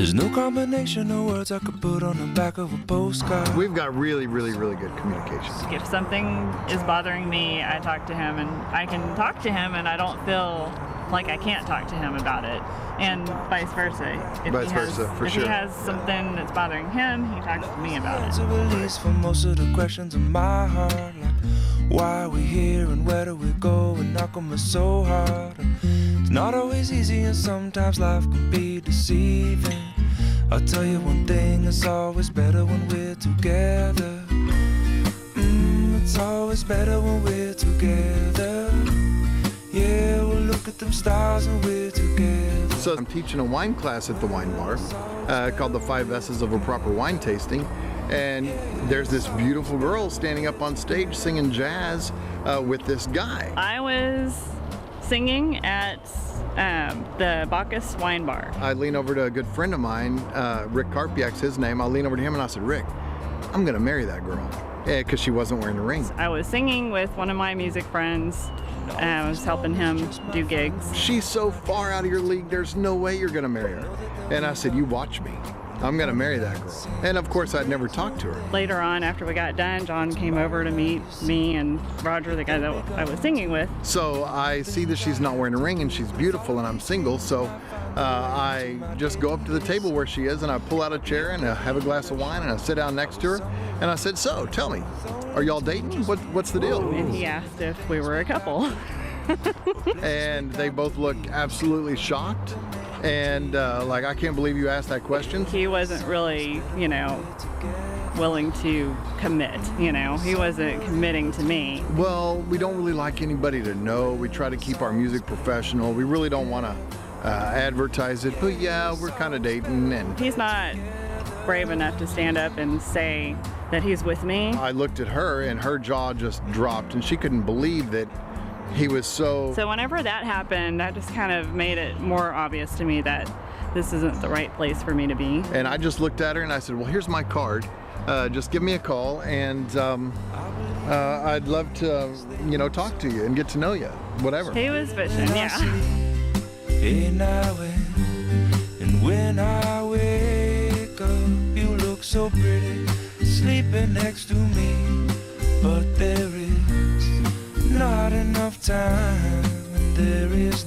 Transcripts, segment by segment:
There's no combination of words I could put on the back of a postcard. We've got really, really, really good communication. If something is bothering me, I talk to him, and I can talk to him and I don't feel like I can't talk to him about it, and vice versa. If he has something that's bothering him, he talks to me about it. A release for most of the questions in my heart, like why are we here and where do we go, and how come it's so hard? It's not always easy and sometimes life can be deceiving. I'll tell you one thing, it's always better when we're together. It's always better when we're together. Yeah, we'll look at them stars and we're together. So I'm teaching a wine class at the wine bar called the 5 S's of a Proper Wine Tasting. And there's this beautiful girl standing up on stage singing jazz with this guy. I was singing at the Bacchus Wine Bar. I lean over to a good friend of mine, Rick Karpiak's his name. I lean over to him and I said, Rick, I'm gonna marry that girl. Because she wasn't wearing a ring. I was singing with one of my music friends. I was helping him do gigs. She's so far out of your league, there's no way you're gonna marry her. And I said, you watch me. I'm gonna marry that girl. And of course, I'd never talked to her. Later on, after we got done, John came over to meet me and Roger, the guy that I was singing with. So I see that she's not wearing a ring and she's beautiful and I'm single, so I just go up to the table where she is and I pull out a chair and I have a glass of wine and I sit down next to her and I said, so tell me, are y'all dating? What's the deal? And he asked if we were a couple. And they both looked absolutely shocked and like, I can't believe you asked that question. He wasn't really, willing to commit, he wasn't committing to me. Well, we don't really like anybody to know. We try to keep our music professional. We really don't want to advertise it, but yeah, we're kind of dating. And he's not brave enough to stand up and say that he's with me. I looked at her and her jaw just dropped and she couldn't believe that he was so whenever that happened, that just kind of made it more obvious to me that this isn't the right place for me to be. And I just looked at her and I said, well, here's my card. Just give me a call and I'd love to, talk to you and get to know you, whatever. He was fishing, yeah. And when I wake up, you look so pretty, sleeping next to me. But there is not enough time.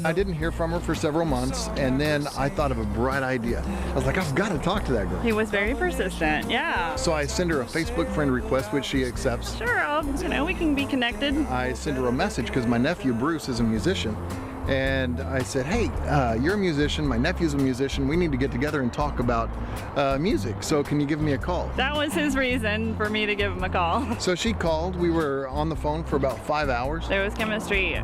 I didn't hear from her for several months, and then I thought of a bright idea. I was like, I've got to talk to that girl. He was very persistent, yeah. So I send her a Facebook friend request, which she accepts. Sure, we can be connected. I send her a message because my nephew Bruce is a musician. And I said, hey, you're a musician, my nephew's a musician, we need to get together and talk about music, so can you give me a call? That was his reason for me to give him a call. So she called, we were on the phone for about 5 hours. There was chemistry.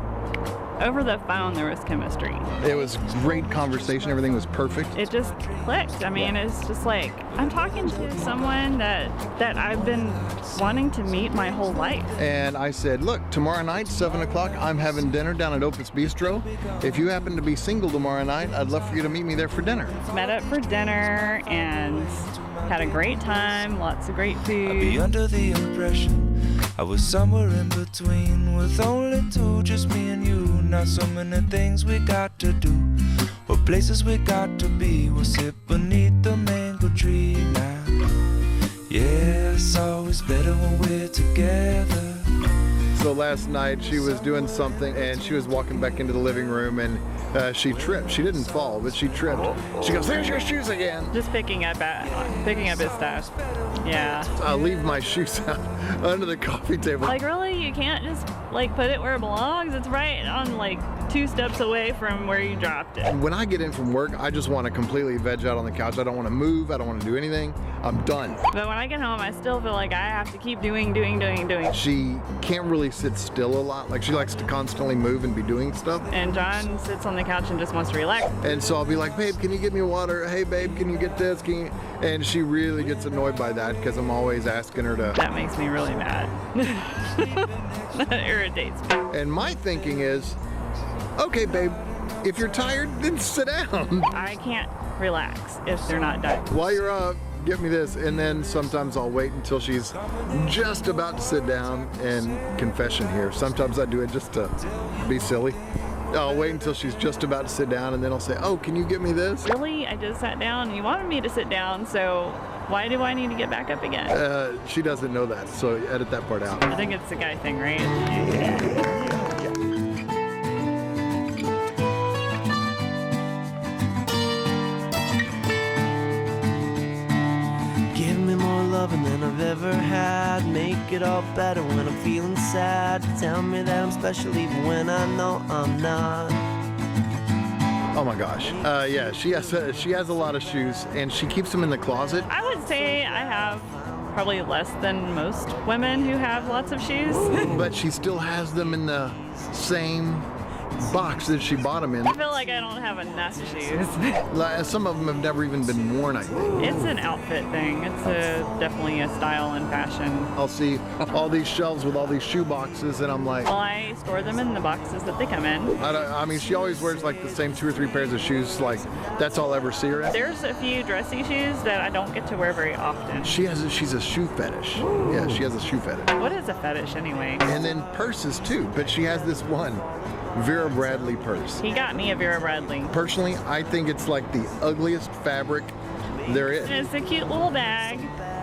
Over the phone, there was chemistry. It was great conversation, everything was perfect. It just clicked. It's just like, I'm talking to someone that I've been wanting to meet my whole life. And I said, look, tomorrow night, 7 o'clock, I'm having dinner down at Opus Bistro. If you happen to be single tomorrow night, I'd love for you to meet me there for dinner. Met up for dinner and had a great time, lots of great food. I'd be under the impression I was somewhere in between, with only two, just me and you. Not so many things we got to do, or places we got to be. We'll sit beneath the mango tree now. Yeah, it's always better when we're together. So last night she was doing something and she was walking back into the living room and she tripped. She didn't fall, but she tripped. She goes, there's your shoes again. Just picking up his stuff. Yeah. I'll leave my shoes out under the coffee table. Like, really? You can't just put it where it belongs? It's right on 2 steps away from where you dropped it. When I get in from work, I just want to completely veg out on the couch. I don't want to move. I don't want to do anything. I'm done. But when I get home, I still feel like I have to keep doing. She can't really sit still a lot. Like, she likes to constantly move and be doing stuff. And John sits on the couch and just wants to relax. And so I'll be like, babe, can you get me water? Hey, babe, can you get this? And she really gets annoyed by that because I'm always asking her to. That makes me really mad. That irritates me. And my thinking is, okay, babe, if you're tired, then sit down. I can't relax if they're not done. While you're up, get me this. And then sometimes I'll wait until she's just about to sit down. And confession here, sometimes I do it just to be silly. I'll wait until she's just about to sit down, and then I'll say, oh, can you get me this? Really? I just sat down and you wanted me to sit down, so why do I need to get back up again? She doesn't know that, so edit that part out. I think it's a guy thing, right? Give me more loving than I've ever had. Make it all better when I'm feeling sad. Tell me that I'm special even when I know I'm not. Oh my gosh. Yeah, she has a lot of shoes, and she keeps them in the closet. I would say I have probably less than most women who have lots of shoes. But she still has them in the same box that she bought them in. I feel like I don't have enough shoes. Some of them have never even been worn, I think. It's an outfit thing. It's definitely a style and fashion. I'll see all these shelves with all these shoe boxes, and I'm like, Well, I store them in the boxes that they come in. I mean, she always wears like the same 2 or 3 pairs of shoes. Like, that's all I ever see her in. There's a few dressy shoes that I don't get to wear very often. She's a shoe fetish. Yeah, she has a shoe fetish. What is a fetish anyway? And then purses too, but she has this one Vera Bradley purse. He got me a Vera Bradley. Personally, I think it's like the ugliest fabric there is. It's a cute little bag,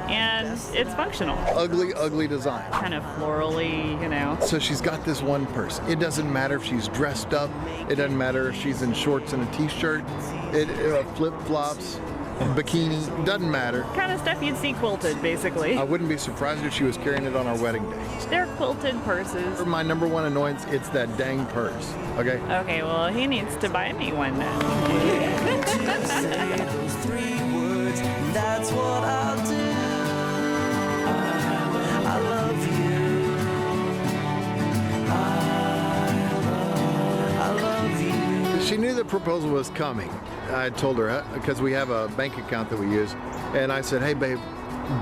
and it's functional. Ugly, ugly design. Kind of florally, you know. So she's got this one purse. It doesn't matter if she's dressed up. It doesn't matter if she's in shorts and a t-shirt. Flip-flops, bikini, doesn't matter. Kind of stuff you'd see quilted, basically. I wouldn't be surprised if she was carrying it on our wedding day. They're quilted purses. My number one annoyance, it's that dang purse, okay? Okay, well, he needs to buy me one then. Say those 3 words, and that's what I'll do. I love you. I love you. She knew the proposal was coming. I told her, because we have a bank account that we use, and I said, hey babe,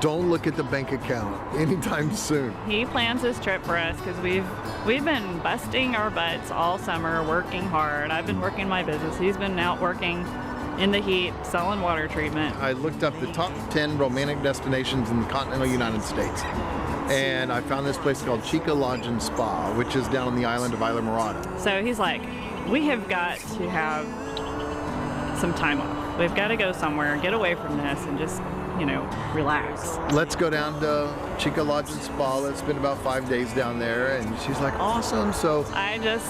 don't look at the bank account anytime soon. He plans this trip for us because we've been busting our butts all summer, working hard. I've been working my business. He's been out working in the heat, selling water treatment. I looked up the top 10 romantic destinations in the continental United States, and I found this place called Chica Lodge and Spa, which is down on the island of Isla Morada. So he's like, we have got to have some time off. We've got to go somewhere, get away from this, and just, you know, relax. Let's go down to Chica Lodge and Spa. Let's spend about 5 days down there. And she's like, awesome. So I just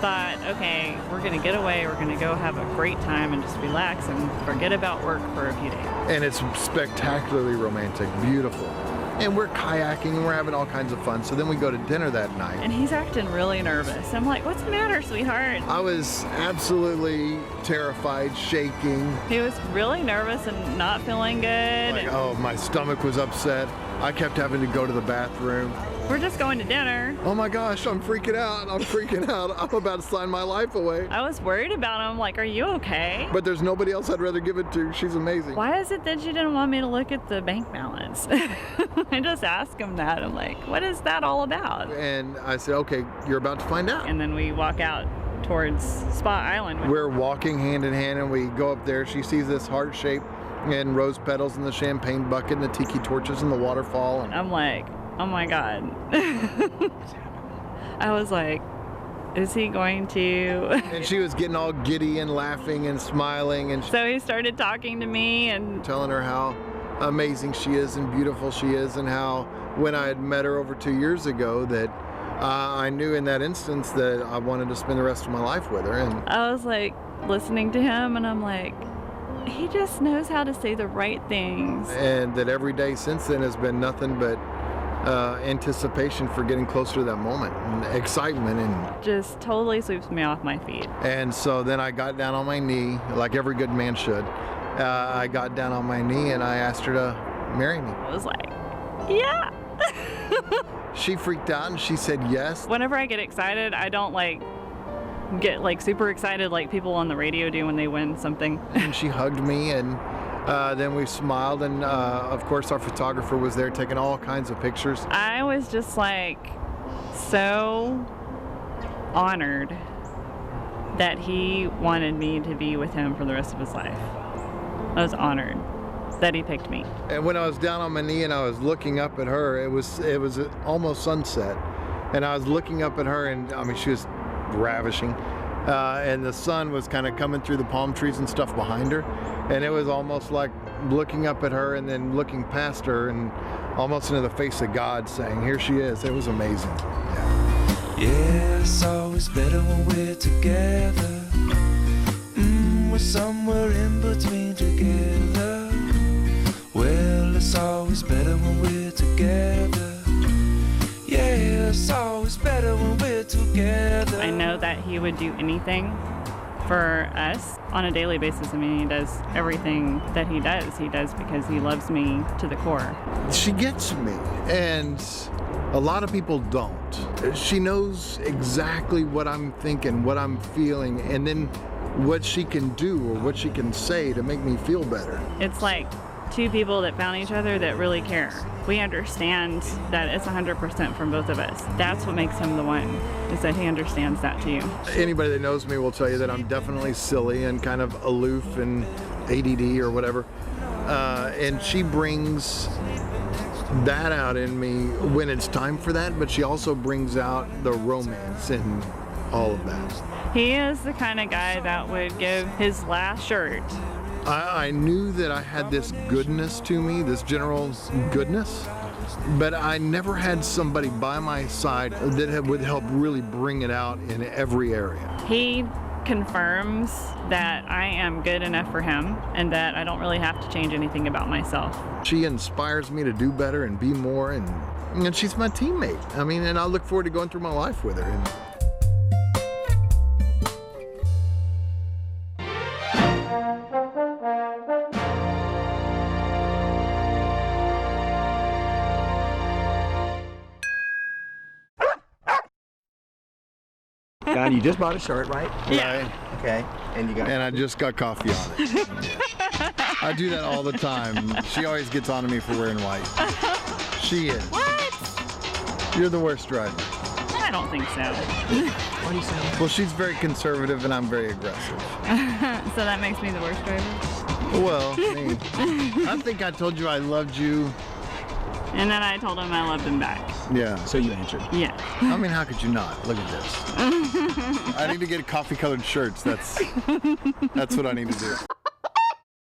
thought, okay, we're going to get away. We're going to go have a great time and just relax and forget about work for a few days. And it's spectacularly romantic, beautiful. And we're kayaking and we're having all kinds of fun. So then we go to dinner that night. And he's acting really nervous. I'm like, what's the matter, sweetheart? I was absolutely terrified, shaking. He was really nervous and not feeling good. Like, oh, my stomach was upset. I kept having to go to the bathroom. We're just going to dinner. Oh my gosh, I'm freaking out. I'm freaking out. I'm about to sign my life away. I was worried about him. Like, are you okay? But there's nobody else I'd rather give it to. She's amazing. Why is it that you didn't want me to look at the bank balance? I just asked him that. I'm like, what is that all about? And I said, okay, you're about to find out. And then we walk out towards Spa Island. We're walking hand in hand and we go up there. She sees this heart shape and rose petals in the champagne bucket and the tiki torches in the waterfall. And I'm like, oh my God. I was like, is he going to? And she was getting all giddy and laughing and smiling. And so he started talking to me and telling her how amazing she is and beautiful she is, and how when I had met her over 2 years ago that I knew in that instance that I wanted to spend the rest of my life with her. And I was like listening to him and I'm like, he just knows how to say the right things. And that every day since then has been nothing but anticipation for getting closer to that moment and excitement, and just totally sweeps me off my feet. And so then I got down on my knee like every good man should. I got down on my knee and I asked her to marry me. I was like, yeah. She freaked out and she said yes. Whenever I get excited, I don't get super excited like people on the radio do when they win something. And she hugged me, and then we smiled, and of course our photographer was there taking all kinds of pictures. I was just like so honored that he wanted me to be with him for the rest of his life. I was honored that he picked me. And when I was down on my knee and I was looking up at her, it was almost sunset, and I was looking up at her, and I mean she was ravishing, and the sun was kind of coming through the palm trees and stuff behind her, and it was almost like looking up at her and then looking past her and almost into the face of God, saying, here she is. It was amazing. Yeah, it's always better when we're together. We're somewhere in between together. Well, it's always better when we're together. Yeah, it's always better when we're together. I know that he would do anything for us on a daily basis. I mean, he does everything that he does because he loves me to the core. She gets me, and a lot of people don't. She knows exactly what I'm thinking, what I'm feeling, and then what she can do or what she can say to make me feel better. It's like two people that found each other that really care. We understand that it's 100% from both of us. That's what makes him the one, is that he understands that too. Anybody that knows me will tell you that I'm definitely silly and kind of aloof and ADD or whatever. And she brings that out in me when it's time for that, but she also brings out the romance in all of that. He is the kind of guy that would give his last shirt. I knew that I had this goodness to me, this general goodness, but I never had somebody by my side that would help really bring it out in every area. He confirms that I am good enough for him and that I don't really have to change anything about myself. She inspires me to do better and be more, and she's my teammate. I mean, and I look forward to going through my life with her. God, you just bought a shirt, right? Yeah. Right? Okay. And I just got coffee on it. Yeah. I do that all the time. She always gets on to me for wearing white. She is. What? You're the worst driver. I don't think so. What are you saying? Well, she's very conservative and I'm very aggressive. So that makes me the worst driver? Well, I think I told you I loved you. And then I told him I loved him back. Yeah. So you answered. Yeah. I mean, how could you not? Look at this. I need to get coffee-colored shirts. That's what I need to do.